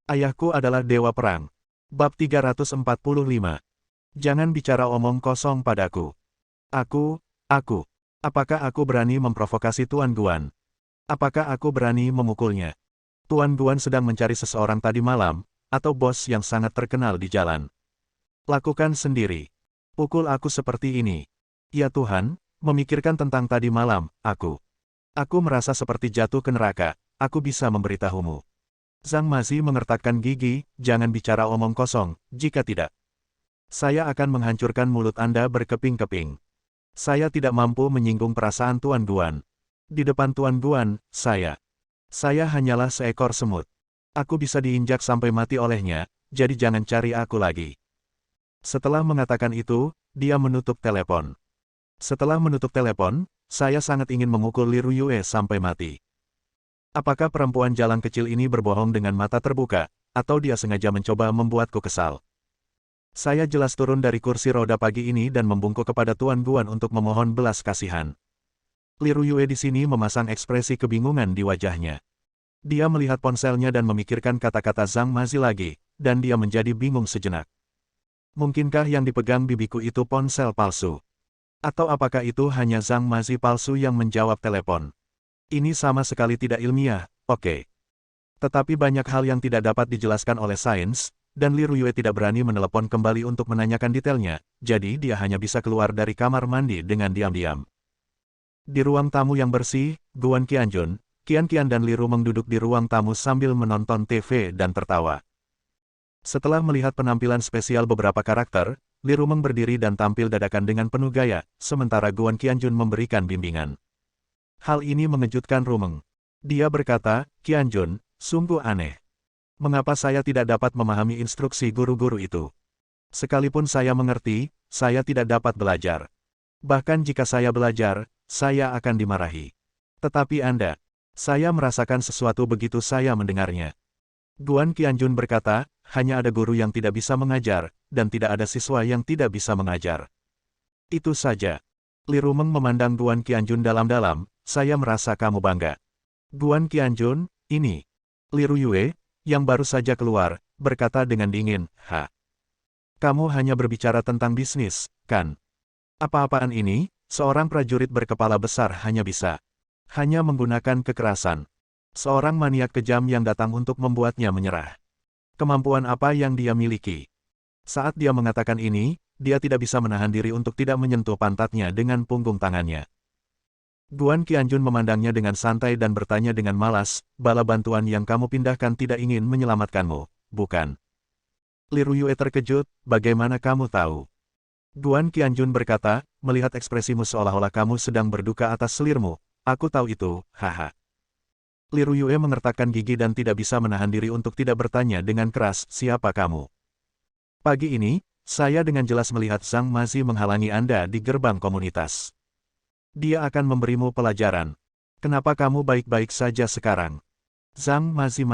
Ayahku adalah dewa perang. Bab 345. Jangan bicara omong kosong padaku. Aku. Apakah aku berani memprovokasi Tuan Guan? Apakah aku berani memukulnya? Tuan Guan sedang mencari seseorang tadi malam, atau bos yang sangat terkenal di jalan. Lakukan sendiri. Pukul aku seperti ini. Ya Tuhan, memikirkan tentang tadi malam, aku merasa seperti jatuh ke neraka. Aku bisa memberitahumu. Zhang Mazi mengertakkan gigi, jangan bicara omong kosong, jika tidak, saya akan menghancurkan mulut Anda berkeping-keping. Saya tidak mampu menyinggung perasaan Tuan Guan. Di depan Tuan Guan, saya hanyalah seekor semut. Aku bisa diinjak sampai mati olehnya, jadi jangan cari aku lagi. Setelah mengatakan itu, dia menutup telepon. Setelah menutup telepon, saya sangat ingin memukul Li Ruyue sampai mati. Apakah perempuan jalan kecil ini berbohong dengan mata terbuka, atau dia sengaja mencoba membuatku kesal? Saya jelas turun dari kursi roda pagi ini dan membungkuk kepada Tuan Guan untuk memohon belas kasihan. Li Ruyue di sini memasang ekspresi kebingungan di wajahnya. Dia melihat ponselnya dan memikirkan kata-kata Zhang Mazi lagi, dan dia menjadi bingung sejenak. Mungkinkah yang dipegang bibiku itu ponsel palsu? Atau apakah itu hanya Zhang Mazi palsu yang menjawab telepon? Ini sama sekali tidak ilmiah, oke. Tetapi banyak hal yang tidak dapat dijelaskan oleh sains, dan Li Ruyue tidak berani menelepon kembali untuk menanyakan detailnya, jadi dia hanya bisa keluar dari kamar mandi dengan diam-diam. Di ruang tamu yang bersih, Guan Qianjun, Qian Qian dan Li Rumeng duduk di ruang tamu sambil menonton TV dan tertawa. Setelah melihat penampilan spesial beberapa karakter, Li Rumeng berdiri dan tampil dadakan dengan penuh gaya, sementara Guan Qianjun memberikan bimbingan. Hal ini mengejutkan Rumeng. Dia berkata, Qianjun, sungguh aneh. Mengapa saya tidak dapat memahami instruksi guru-guru itu? Sekalipun saya mengerti, saya tidak dapat belajar. Bahkan jika saya belajar, saya akan dimarahi. Tetapi Anda, saya merasakan sesuatu begitu saya mendengarnya. Guan Qianjun berkata, hanya ada guru yang tidak bisa mengajar, dan tidak ada siswa yang tidak bisa mengajar. Itu saja. Li Rumeng memandang Guan Qianjun dalam-dalam, saya merasa kamu bangga. Guan Qianjun, ini. Li Ruyue, yang baru saja keluar, berkata dengan dingin, Kamu hanya berbicara tentang bisnis, kan? Apa-apaan ini, seorang prajurit berkepala besar hanya menggunakan kekerasan. Seorang maniak kejam yang datang untuk membuatnya menyerah. Kemampuan apa yang dia miliki? Saat dia mengatakan ini, dia tidak bisa menahan diri untuk tidak menyentuh pantatnya dengan punggung tangannya. Guan Qianjun memandangnya dengan santai dan bertanya dengan malas, bala bantuan yang kamu pindahkan tidak ingin menyelamatkanmu, bukan? Li Ruyue terkejut, bagaimana kamu tahu? Guan Qianjun berkata, melihat ekspresimu seolah-olah kamu sedang berduka atas selirmu, aku tahu itu, haha. Li Ruyue mengertakkan gigi dan tidak bisa menahan diri untuk tidak bertanya dengan keras, siapa kamu? Pagi ini, saya dengan jelas melihat Zhang Mazi menghalangi Anda di gerbang komunitas. Dia akan memberimu pelajaran. Kenapa kamu baik-baik saja sekarang? Zhang Mazi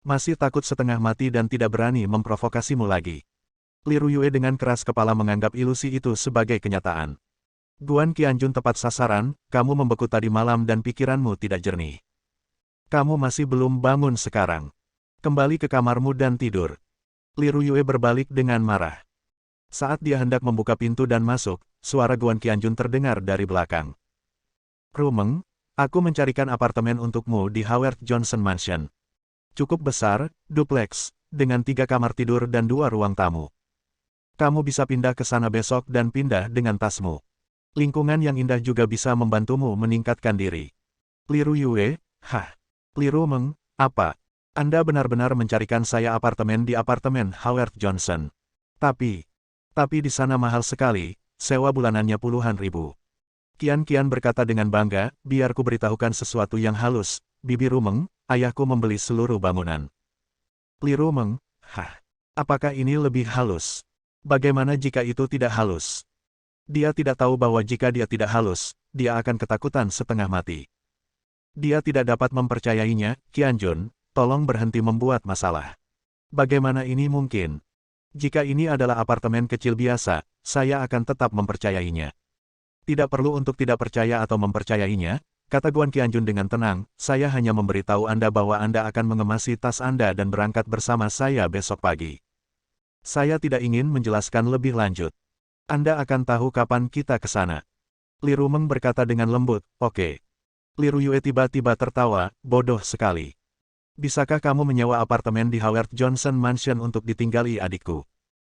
masih takut setengah mati dan tidak berani memprovokasimu lagi. Li Ruyue dengan keras kepala menganggap ilusi itu sebagai kenyataan. Guan Qianjun tepat sasaran, kamu membeku tadi malam dan pikiranmu tidak jernih. Kamu masih belum bangun sekarang. Kembali ke kamarmu dan tidur. Li Ruyue berbalik dengan marah. Saat dia hendak membuka pintu dan masuk, suara Guan Qianjun terdengar dari belakang. Rumeng, aku mencarikan apartemen untukmu di Howard Johnson Mansion. Cukup besar, dupleks, dengan 3 kamar tidur dan 2 ruang tamu. Kamu bisa pindah ke sana besok dan pindah dengan tasmu. Lingkungan yang indah juga bisa membantumu meningkatkan diri. Li Ruyue, Li Rumeng, apa? Anda benar-benar mencarikan saya apartemen di apartemen Howard Johnson. Tapi di sana mahal sekali, sewa bulanannya puluhan ribu. Qian Qian berkata dengan bangga, biar ku beritahukan sesuatu yang halus, Bibi Rumeng, ayahku membeli seluruh bangunan. Li Rumeng, apakah ini lebih halus? Bagaimana jika itu tidak halus? Dia tidak tahu bahwa jika dia tidak halus, dia akan ketakutan setengah mati. Dia tidak dapat mempercayainya, Qianjun, tolong berhenti membuat masalah. Bagaimana ini mungkin? Jika ini adalah apartemen kecil biasa, saya akan tetap mempercayainya. Tidak perlu untuk tidak percaya atau mempercayainya, kata Guan Qianjun dengan tenang, saya hanya memberitahu Anda bahwa Anda akan mengemasi tas Anda dan berangkat bersama saya besok pagi. Saya tidak ingin menjelaskan lebih lanjut. Anda akan tahu kapan kita ke sana. Li Rumeng berkata dengan lembut, oke. Li Ruyue tiba-tiba tertawa, bodoh sekali. Bisakah kamu menyewa apartemen di Howard Johnson Mansion untuk ditinggali adikku?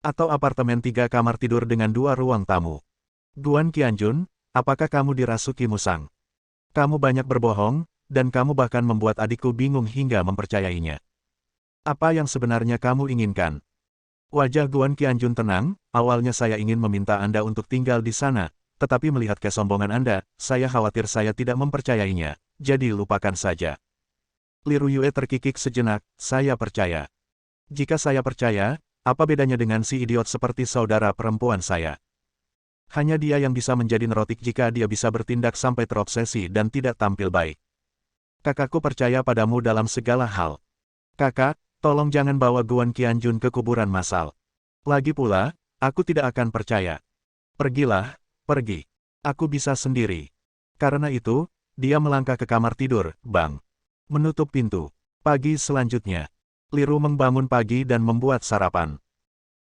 Atau apartemen 3 kamar tidur dengan 2 ruang tamu? Guan Qianjun, apakah kamu dirasuki musang? Kamu banyak berbohong, dan kamu bahkan membuat adikku bingung hingga mempercayainya. Apa yang sebenarnya kamu inginkan? Wajah Guan Qianjun tenang, awalnya saya ingin meminta Anda untuk tinggal di sana, tetapi melihat kesombongan Anda, saya khawatir saya tidak mempercayainya, jadi lupakan saja. Li Ruyue terkikik sejenak, saya percaya. Jika saya percaya, apa bedanya dengan si idiot seperti saudara perempuan saya? Hanya dia yang bisa menjadi neurotik jika dia bisa bertindak sampai terobsesi dan tidak tampil baik. Kakakku percaya padamu dalam segala hal. Kakak, tolong jangan bawa Guan Qianjun ke kuburan massal. Lagi pula, aku tidak akan percaya. Pergilah, pergi. Aku bisa sendiri. Karena itu, dia melangkah ke kamar tidur, Bang. Menutup pintu. Pagi selanjutnya. Li Rumeng bangun pagi dan membuat sarapan.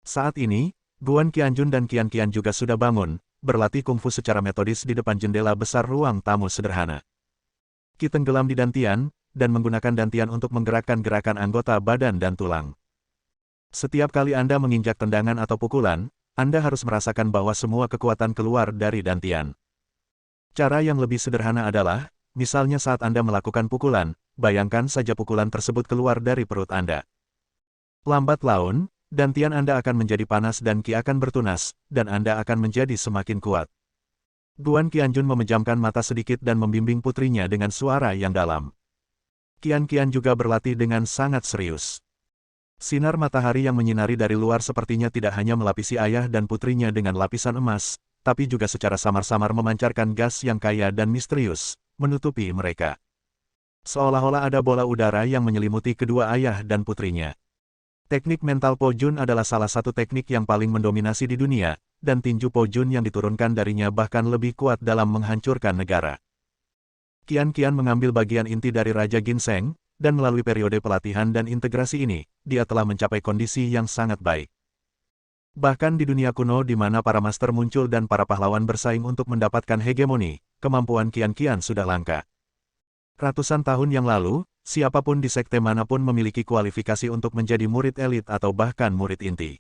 Saat ini, Guan Qianjun dan Qian Qian juga sudah bangun, berlatih kungfu secara metodis di depan jendela besar ruang tamu sederhana. Qi tenggelam di dantian, dan menggunakan dantian untuk menggerakkan gerakan anggota badan dan tulang. Setiap kali Anda menginjak tendangan atau pukulan, Anda harus merasakan bahwa semua kekuatan keluar dari dantian. Cara yang lebih sederhana adalah, misalnya saat Anda melakukan pukulan, bayangkan saja pukulan tersebut keluar dari perut Anda. Lambat laun, dantian Anda akan menjadi panas dan Qi akan bertunas, dan Anda akan menjadi semakin kuat. Guan Qianjun memejamkan mata sedikit dan membimbing putrinya dengan suara yang dalam. Qian Qian juga berlatih dengan sangat serius. Sinar matahari yang menyinari dari luar sepertinya tidak hanya melapisi ayah dan putrinya dengan lapisan emas, tapi juga secara samar-samar memancarkan gas yang kaya dan misterius, menutupi mereka. Seolah-olah ada bola udara yang menyelimuti kedua ayah dan putrinya. Teknik mental Po Jun adalah salah satu teknik yang paling mendominasi di dunia, dan tinju Po Jun yang diturunkan darinya bahkan lebih kuat dalam menghancurkan negara. Qian Qian mengambil bagian inti dari Raja Ginseng, dan melalui periode pelatihan dan integrasi ini, dia telah mencapai kondisi yang sangat baik. Bahkan di dunia kuno di mana para master muncul dan para pahlawan bersaing untuk mendapatkan hegemoni, kemampuan Qian Qian sudah langka. Ratusan tahun yang lalu, siapapun di sekte manapun memiliki kualifikasi untuk menjadi murid elit atau bahkan murid inti.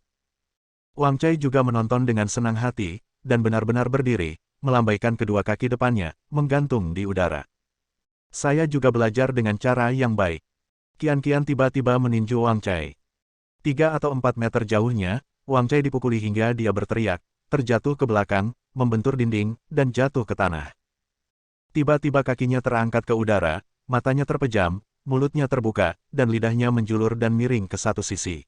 Wang Cai juga menonton dengan senang hati, dan benar-benar berdiri, melambaikan kedua kaki depannya, menggantung di udara. Saya juga belajar dengan cara yang baik. Qian Qian tiba-tiba meninju Wang Cai. 3 atau 4 meter jauhnya, Wang Cai dipukuli hingga dia berteriak, terjatuh ke belakang, membentur dinding, dan jatuh ke tanah. Tiba-tiba kakinya terangkat ke udara, matanya terpejam, mulutnya terbuka, dan lidahnya menjulur dan miring ke satu sisi.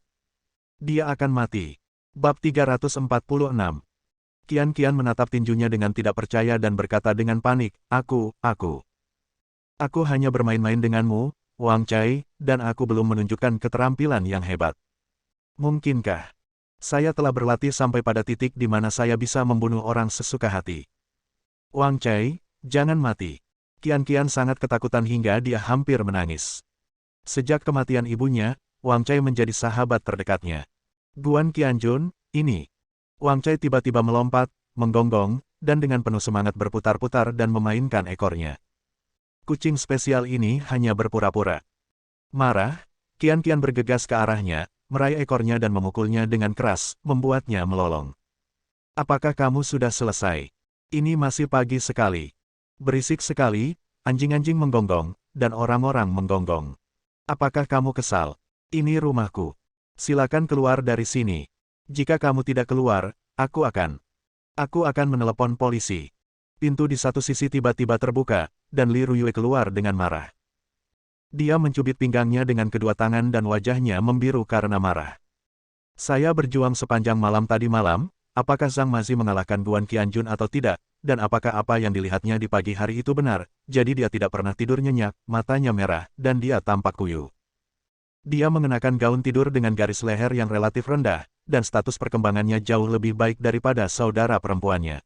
Dia akan mati. Bab 346. Qian Qian menatap tinjunya dengan tidak percaya dan berkata dengan panik, Aku hanya bermain-main denganmu, Wang Cai, dan aku belum menunjukkan keterampilan yang hebat. Mungkinkah saya telah berlatih sampai pada titik di mana saya bisa membunuh orang sesuka hati? Wang Cai, jangan mati. Qian Qian sangat ketakutan hingga dia hampir menangis. Sejak kematian ibunya, Wang Cai menjadi sahabat terdekatnya. Guan Qianjun, ini. Wang Cai tiba-tiba melompat, menggonggong, dan dengan penuh semangat berputar-putar dan memainkan ekornya. Kucing spesial ini hanya berpura-pura. Marah, Qian Qian bergegas ke arahnya, meraih ekornya dan memukulnya dengan keras, membuatnya melolong. Apakah kamu sudah selesai? Ini masih pagi sekali. Berisik sekali, anjing-anjing menggonggong, dan orang-orang menggonggong. Apakah kamu kesal? Ini rumahku. Silakan keluar dari sini. Jika kamu tidak keluar, aku akan menelepon polisi. Pintu di satu sisi tiba-tiba terbuka, dan Li Ruyue keluar dengan marah. Dia mencubit pinggangnya dengan kedua tangan dan wajahnya membiru karena marah. Saya berjuang sepanjang malam tadi malam, apakah Zhang Mazi mengalahkan Guan Qianjun atau tidak, dan apakah apa yang dilihatnya di pagi hari itu benar, jadi dia tidak pernah tidur nyenyak, matanya merah, dan dia tampak kuyu. Dia mengenakan gaun tidur dengan garis leher yang relatif rendah, dan status perkembangannya jauh lebih baik daripada saudara perempuannya.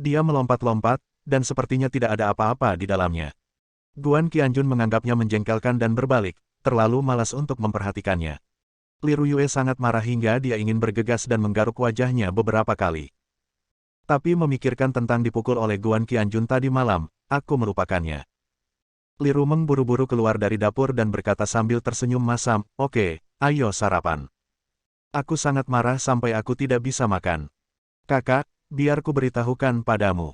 Dia melompat-lompat, dan sepertinya tidak ada apa-apa di dalamnya. Guan Qianjun menganggapnya menjengkelkan dan berbalik, terlalu malas untuk memperhatikannya. Li Ruyue sangat marah hingga dia ingin bergegas dan menggaruk wajahnya beberapa kali. Tapi memikirkan tentang dipukul oleh Guan Qianjun tadi malam, aku melupakannya. Li Rumeng buru-buru keluar dari dapur dan berkata sambil tersenyum masam, "Oke, ayo sarapan. Aku sangat marah sampai aku tidak bisa makan. Kakak, biar ku beritahukan padamu."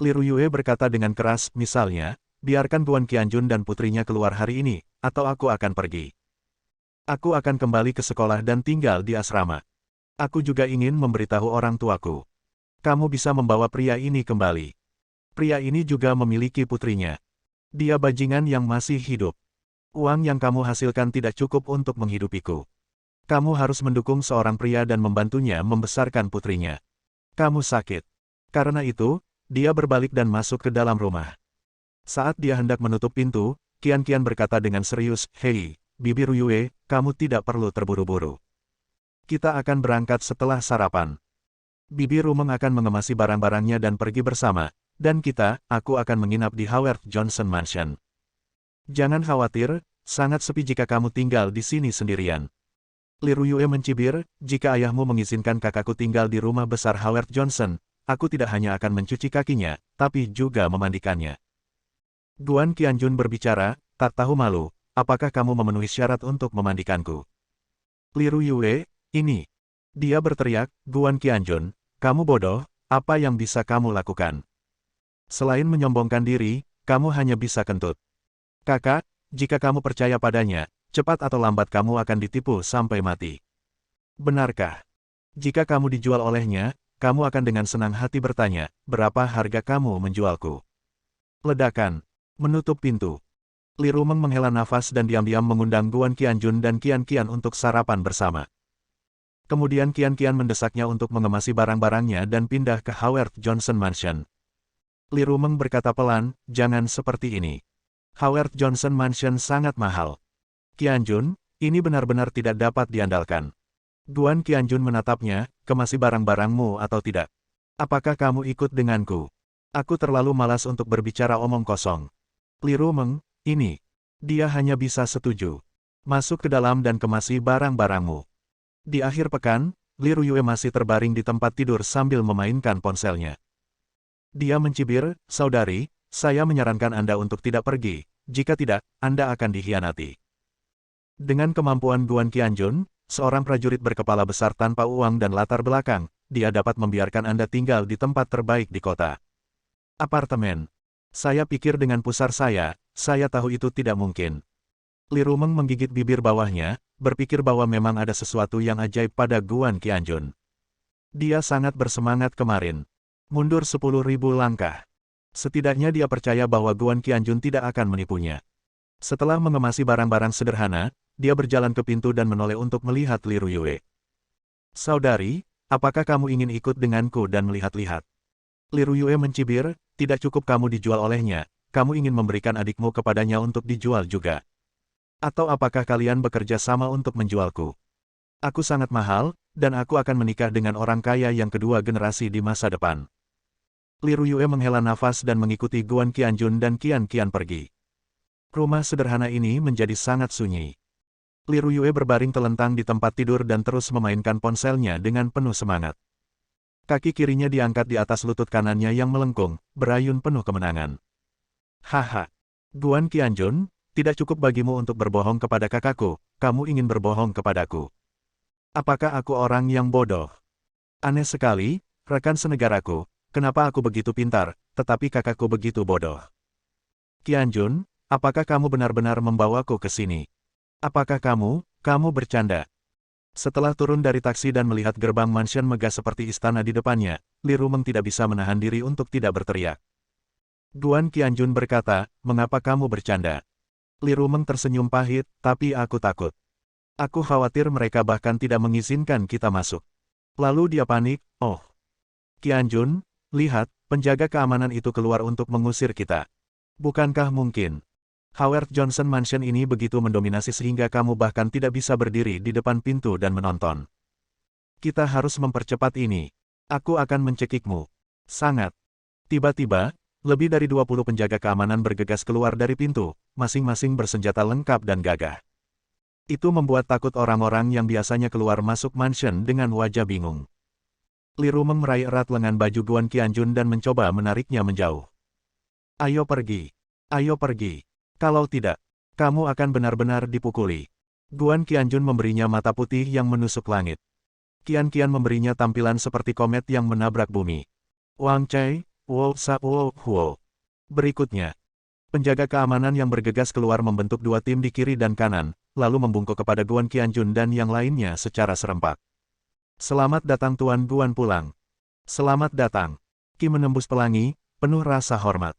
Li Ruyue berkata dengan keras, "Misalnya, biarkan Guan Qianjun dan putrinya keluar hari ini, atau aku akan pergi. Aku akan kembali ke sekolah dan tinggal di asrama. Aku juga ingin memberitahu orang tuaku. Kamu bisa membawa pria ini kembali. Pria ini juga memiliki putrinya. Dia bajingan yang masih hidup. Uang yang kamu hasilkan tidak cukup untuk menghidupiku. Kamu harus mendukung seorang pria dan membantunya membesarkan putrinya. Kamu sakit. Karena itu, dia berbalik dan masuk ke dalam rumah. Saat dia hendak menutup pintu, Qian berkata dengan serius, "Hei, Bibi Ruyue, kamu tidak perlu terburu-buru. Kita akan berangkat setelah sarapan. Bibi Rumeng akan mengemasi barang-barangnya dan pergi bersama, dan aku akan menginap di Howard Johnson Mansion. Jangan khawatir, sangat sepi jika kamu tinggal di sini sendirian." Li Ruyue mencibir, "Jika ayahmu mengizinkan kakakku tinggal di rumah besar Howard Johnson, aku tidak hanya akan mencuci kakinya, tapi juga memandikannya." Guan Qianjun berbicara, "Tak tahu malu, apakah kamu memenuhi syarat untuk memandikanku?" Li Ruyue, "Ini." Dia berteriak, "Guan Qianjun, kamu bodoh, apa yang bisa kamu lakukan? Selain menyombongkan diri, kamu hanya bisa kentut. Kakak, jika kamu percaya padanya, cepat atau lambat kamu akan ditipu sampai mati. Benarkah? Jika kamu dijual olehnya, kamu akan dengan senang hati bertanya, berapa harga kamu menjualku?" Ledakan. Menutup pintu. Li Rumeng menghela nafas dan diam-diam mengundang Guan Qianjun dan Qian untuk sarapan bersama. Kemudian Qian mendesaknya untuk mengemasi barang-barangnya dan pindah ke Howard Johnson Mansion. Li Rumeng berkata pelan, "Jangan seperti ini. Howard Johnson Mansion sangat mahal. Qianjun, ini benar-benar tidak dapat diandalkan." Guan Qianjun menatapnya, "Kemasi barang-barangmu atau tidak? Apakah kamu ikut denganku? Aku terlalu malas untuk berbicara omong kosong." Li Rumeng, "Ini." Dia hanya bisa setuju. "Masuk ke dalam dan kemasi barang-barangmu." Di akhir pekan, Li Ruyue masih terbaring di tempat tidur sambil memainkan ponselnya. Dia mencibir, "Saudari, saya menyarankan Anda untuk tidak pergi, jika tidak, Anda akan dikhianati." Dengan kemampuan Guan Qianjun, seorang prajurit berkepala besar tanpa uang dan latar belakang, dia dapat membiarkan Anda tinggal di tempat terbaik di kota. Apartemen. Saya pikir dengan pusar saya tahu itu tidak mungkin. Li Rumeng menggigit bibir bawahnya, berpikir bahwa memang ada sesuatu yang ajaib pada Guan Qianjun. Dia sangat bersemangat kemarin. Mundur 10.000 langkah. Setidaknya dia percaya bahwa Guan Qianjun tidak akan menipunya. Setelah mengemasi barang-barang sederhana, dia berjalan ke pintu dan menoleh untuk melihat Li Ruyue. "Saudari, apakah kamu ingin ikut denganku dan melihat-lihat?" Li Ruyue mencibir, "Tidak cukup kamu dijual olehnya, kamu ingin memberikan adikmu kepadanya untuk dijual juga. Atau apakah kalian bekerja sama untuk menjualku? Aku sangat mahal, dan aku akan menikah dengan orang kaya yang kedua generasi di masa depan." Li Ruyue menghela nafas dan mengikuti Guan Qianjun dan Qian pergi. Rumah sederhana ini menjadi sangat sunyi. Li Ruyue berbaring telentang di tempat tidur dan terus memainkan ponselnya dengan penuh semangat. Kaki kirinya diangkat di atas lutut kanannya yang melengkung, berayun penuh kemenangan. "Haha. Guan Qianjun, tidak cukup bagimu untuk berbohong kepada kakakku, kamu ingin berbohong kepadaku. Apakah aku orang yang bodoh? Aneh sekali, rekan senegaraku, kenapa aku begitu pintar, tetapi kakakku begitu bodoh? Qianjun, apakah kamu benar-benar membawaku ke sini? Apakah kamu bercanda?" Setelah turun dari taksi dan melihat gerbang mansion megah seperti istana di depannya, Li Rumeng tidak bisa menahan diri untuk tidak berteriak. Guan Qianjun berkata, "Mengapa kamu bercanda?" Li Rumeng tersenyum pahit, "Tapi aku takut. Aku khawatir mereka bahkan tidak mengizinkan kita masuk." Lalu dia panik, "Oh. Qianjun, lihat, penjaga keamanan itu keluar untuk mengusir kita. Bukankah mungkin? Howard Johnson Mansion ini begitu mendominasi sehingga kamu bahkan tidak bisa berdiri di depan pintu dan menonton. Kita harus mempercepat ini. Aku akan mencekikmu." Sangat. Tiba-tiba, Lebih dari 20 penjaga keamanan bergegas keluar dari pintu, masing-masing bersenjata lengkap dan gagah. Itu membuat takut orang-orang yang biasanya keluar masuk mansion dengan wajah bingung. Li Rumeng meraih erat lengan baju Guan Qianjun dan mencoba menariknya menjauh. Ayo pergi. Ayo pergi. Kalau tidak, kamu akan benar-benar dipukuli. Guan Qianjun memberinya mata putih yang menusuk langit. Qian memberinya tampilan seperti komet yang menabrak bumi. Wang Cai, Wo Sa Wo Huo. Berikutnya, penjaga keamanan yang bergegas keluar membentuk dua tim di kiri dan kanan, lalu membungkuk kepada Guan Qianjun dan yang lainnya secara serempak. Selamat datang Tuan Guan pulang. Selamat datang. Qi menembus pelangi, penuh rasa hormat.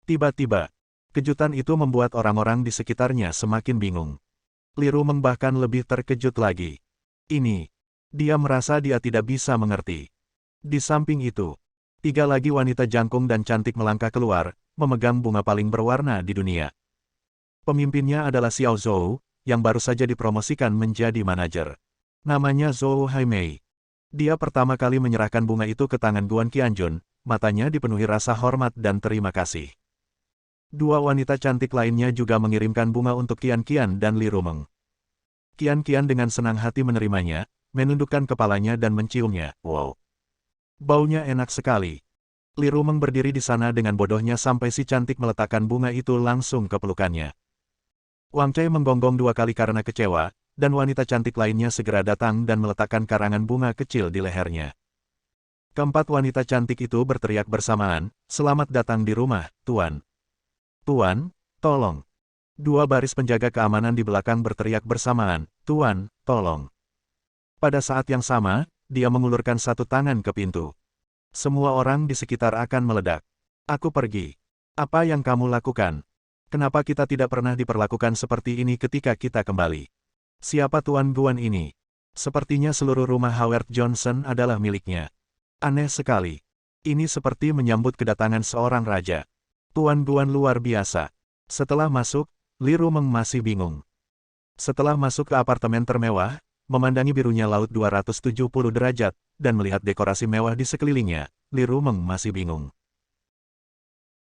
Tiba-tiba, kejutan itu membuat orang-orang di sekitarnya semakin bingung. Li Rumeng bahkan lebih terkejut lagi. Dia merasa dia tidak bisa mengerti. Di samping itu, 3 lagi wanita jangkung dan cantik melangkah keluar, memegang bunga paling berwarna di dunia. Pemimpinnya adalah Xiao Zhou, yang baru saja dipromosikan menjadi manajer. Namanya Zhou Haimei. Dia pertama kali menyerahkan bunga itu ke tangan Guan Qianjun, matanya dipenuhi rasa hormat dan terima kasih. 2 wanita cantik lainnya juga mengirimkan bunga untuk Qian dan Li Rumeng. Qian dengan senang hati menerimanya, menundukkan kepalanya dan menciumnya. Wow! Baunya enak sekali. Li Rumeng berdiri di sana dengan bodohnya sampai si cantik meletakkan bunga itu langsung ke pelukannya. Wang Cai menggonggong 2 kali karena kecewa, dan wanita cantik lainnya segera datang dan meletakkan karangan bunga kecil di lehernya. Keempat wanita cantik itu berteriak bersamaan, "Selamat datang di rumah, Tuan." "Tuan, tolong." 2 baris penjaga keamanan di belakang berteriak bersamaan, "Tuan, tolong." Pada saat yang sama, dia mengulurkan satu tangan ke pintu. Semua orang di sekitar akan meledak. "Aku pergi. Apa yang kamu lakukan? Kenapa kita tidak pernah diperlakukan seperti ini ketika kita kembali? Siapa Tuan Guan ini? Sepertinya seluruh rumah Howard Johnson adalah miliknya. Aneh sekali. Ini seperti menyambut kedatangan seorang raja. Tuan Guan luar biasa." Setelah masuk, Li Rumeng masih bingung. Setelah masuk ke apartemen termewah, memandangi birunya laut 270 derajat, dan melihat dekorasi mewah di sekelilingnya, Li Rumeng masih bingung.